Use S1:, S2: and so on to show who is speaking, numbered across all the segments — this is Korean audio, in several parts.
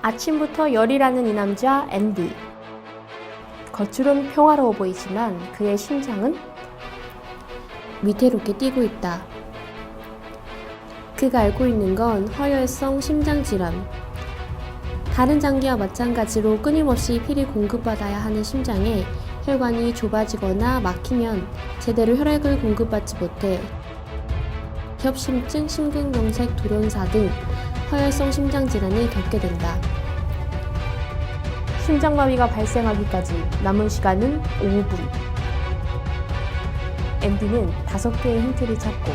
S1: 아침부터 열이라는 이 남자 앤디. 겉으론 평화로워 보이지만 그의 심장은 위태롭게 뛰고 있다. 그가 앓고 있는 건 허혈성 심장질환. 다른 장기와 마찬가지로 끊임없이 피를 공급받아야 하는 심장에 혈관이 좁아지거나 막히면 제대로 혈액을 공급받지 못해 협심증, 심근경색, 돌연사 등 허혈성 심장질환을 겪게 된다. 심장마비가 발생하기까지 남은 시간은 5분. 앤디는 5개의 힌트를 찾고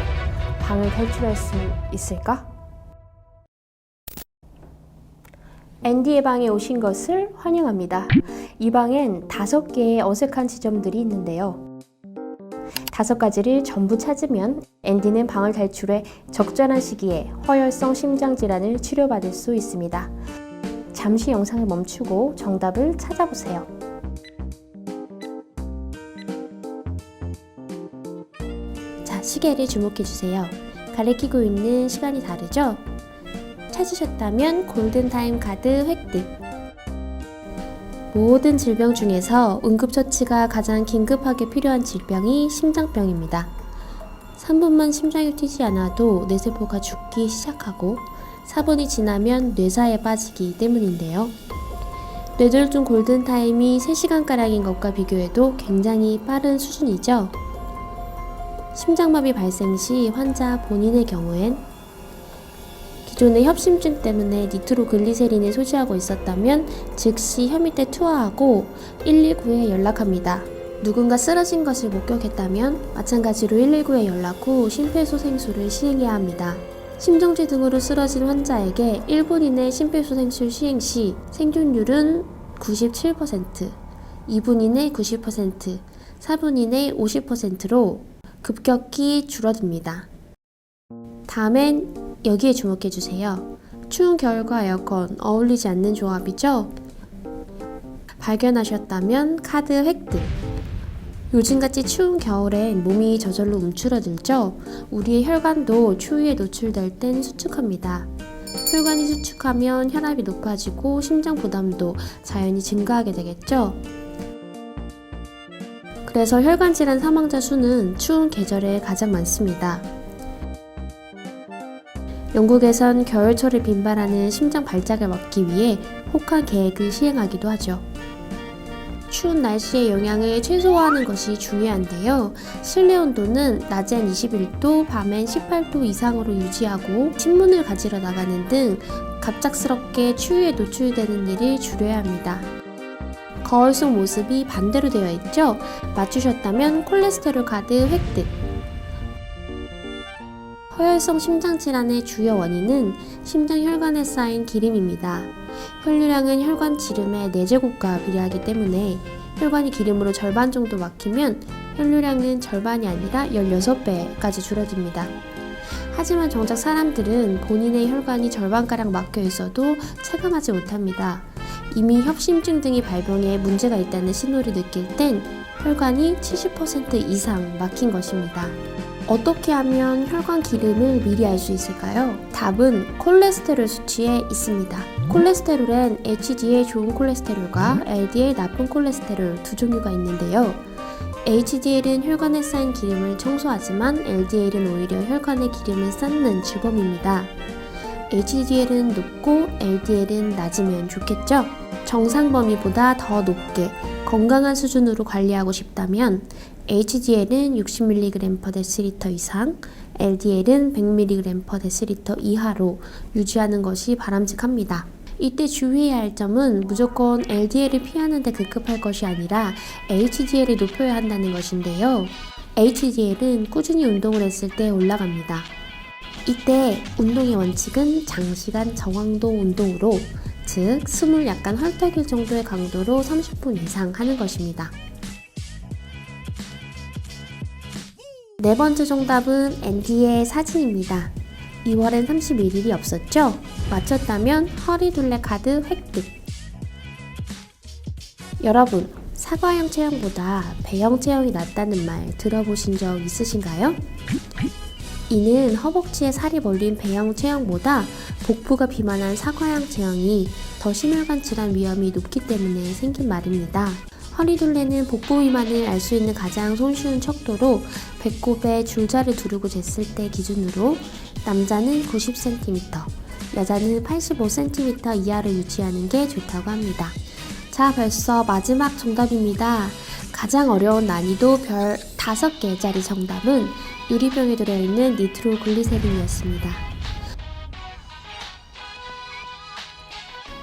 S1: 방을 탈출할 수 있을까? 앤디의 방에 오신 것을 환영합니다. 이 방엔 5개의 어색한 지점들이 있는데요. 5가지를 전부 찾으면 앤디는 방을 탈출해 적절한 시기에 허혈성 심장질환을 치료받을 수 있습니다. 잠시 영상을 멈추고 정답을 찾아보세요. 자, 시계를 주목해주세요. 가리키고 있는 시간이 다르죠? 찾으셨다면 골든타임 카드 획득. 모든 질병 중에서 응급처치가 가장 긴급하게 필요한 질병이 심장병입니다. 3분만 심장이 뛰지 않아도 뇌세포가 죽기 시작하고 4분이 지나면 뇌사에 빠지기 때문인데요. 뇌졸중 골든타임이 3시간가량인 것과 비교해도 굉장히 빠른 수준이죠. 심장마비 발생 시 환자 본인의 경우엔 기존의 협심증 때문에 니트로글리세린을 소지하고 있었다면 즉시 혈밑에 투하하고 119에 연락합니다. 누군가 쓰러진 것을 목격했다면 마찬가지로 119에 연락 후 심폐소생술을 시행해야 합니다. 심정지 등으로 쓰러진 환자에게 1분 이내 심폐소생술 시행 시 생존율은 97%, 2분 이내 90%, 4분 이내 50%로 급격히 줄어듭니다. 다음엔 여기에 주목해주세요. 추운 겨울과 에어컨 어울리지 않는 조합이죠? 발견하셨다면 카드 획득. 요즘같이 추운 겨울엔 몸이 저절로 움츠러들죠? 우리의 혈관도 추위에 노출될 땐 수축합니다. 혈관이 수축하면 혈압이 높아지고 심장 부담도 자연히 증가하게 되겠죠? 그래서 혈관 질환 사망자 수는 추운 계절에 가장 많습니다. 영국에선 겨울철을 빈발하는 심장 발작을 막기 위해 혹한 계획을 시행하기도 하죠. 추운 날씨의 영향을 최소화하는 것이 중요한데요. 실내 온도는 낮엔 21도, 밤엔 18도 이상으로 유지하고 신문을 가지러 나가는 등 갑작스럽게 추위에 노출되는 일을 줄여야 합니다. 거울 속 모습이 반대로 되어 있죠? 맞추셨다면 콜레스테롤 카드 획득. 허혈성 심장질환의 주요 원인은 심장 혈관에 쌓인 기름입니다. 혈류량은 혈관 지름의 4제곱과 비례하기 때문에 혈관이 기름으로 절반 정도 막히면 혈류량은 절반이 아니라 16배까지 줄어듭니다. 하지만 정작 사람들은 본인의 혈관이 절반가량 막혀 있어도 체감하지 못합니다. 이미 협심증 등이 발병에 문제가 있다는 신호를 느낄 땐 혈관이 70% 이상 막힌 것입니다. 어떻게 하면 혈관 기름을 미리 알 수 있을까요? 답은 콜레스테롤 수치에 있습니다. 콜레스테롤엔 HDL 좋은 콜레스테롤과 LDL 나쁜 콜레스테롤 두 종류가 있는데요. HDL은 혈관에 쌓인 기름을 청소하지만 LDL은 오히려 혈관에 기름을 쌓는 주범입니다. HDL은 높고 LDL은 낮으면 좋겠죠? 정상 범위보다 더 높게 건강한 수준으로 관리하고 싶다면 HDL은 60mg/dL 이상, LDL은 100mg/dL 이하로 유지하는 것이 바람직합니다. 이때 주의해야 할 점은 무조건 LDL을 피하는 데 급급할 것이 아니라 HDL을 높여야 한다는 것인데요. HDL은 꾸준히 운동을 했을 때 올라갑니다. 이때 운동의 원칙은 장시간 저강도 운동으로, 즉 숨을 약간 헐떡일 정도의 강도로 30분 이상 하는 것입니다. 네 번째 정답은 앤디의 사진입니다. 2월엔 31일이 없었죠? 맞췄다면 허리둘레 카드 획득. 여러분, 사과형 체형보다 배형 체형이 낫다는 말 들어보신 적 있으신가요? 이는 허벅지에 살이 몰린 배형 체형보다 복부가 비만한 사과형 체형이 더 심혈관 질환 위험이 높기 때문에 생긴 말입니다. 허리둘레는 복부 비만을 알 수 있는 가장 손쉬운 척도로 배꼽에 줄자를 두르고 쟀을 때 기준으로 남자는 90cm, 여자는 85cm 이하를 유지하는 게 좋다고 합니다. 자, 벌써 마지막 정답입니다. 가장 어려운 난이도 별 5개짜리 정답은 유리병에 들어있는 니트로글리세린이었습니다.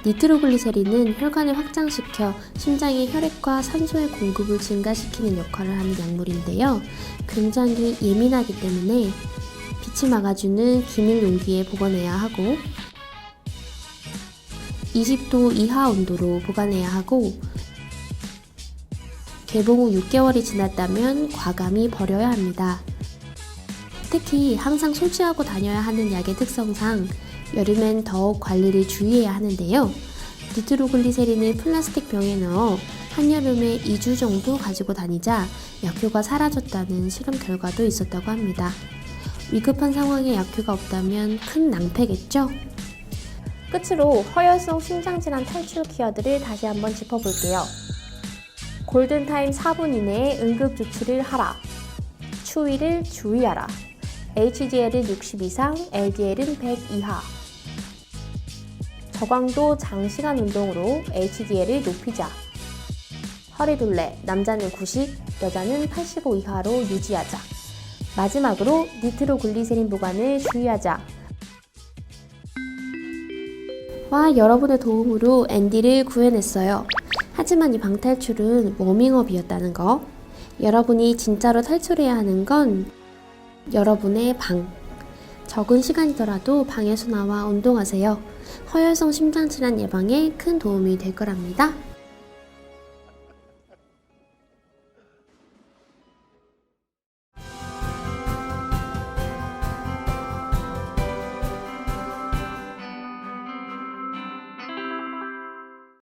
S1: 니트로글리세린은 혈관을 확장시켜 심장의 혈액과 산소의 공급을 증가시키는 역할을 하는 약물인데요. 굉장히 예민하기 때문에 빛이 막아주는 기밀 용기에 보관해야 하고 20도 이하 온도로 보관해야 하고 개봉 후 6개월이 지났다면 과감히 버려야 합니다. 특히 항상 소지하고 다녀야 하는 약의 특성상 여름엔 더욱 관리를 주의해야 하는데요. 니트로글리세린을 플라스틱 병에 넣어 한여름에 2주 정도 가지고 다니자 약효가 사라졌다는 실험 결과도 있었다고 합니다. 위급한 상황에 약효가 없다면 큰 낭패겠죠? 끝으로 허혈성 심장질환 탈출 키워드를 다시 한번 짚어볼게요. 골든타임 4분 이내에 응급조치를 하라. 추위를 주의하라. HDL은 60 이상, LDL은 100 이하. 저강도 장시간 운동으로 HDL을 높이자. 허리둘레, 남자는 90, 여자는 85 이하로 유지하자. 마지막으로 니트로글리세린 보관을 주의하자. 와, 여러분의 도움으로 앤디를 구해냈어요. 하지만 이 방탈출은 워밍업이었다는 거. 여러분이 진짜로 탈출해야 하는 건 여러분의 방. 적은 시간이더라도 방에서 나와 운동하세요. 허혈성 심장질환 예방에 큰 도움이 될 거랍니다.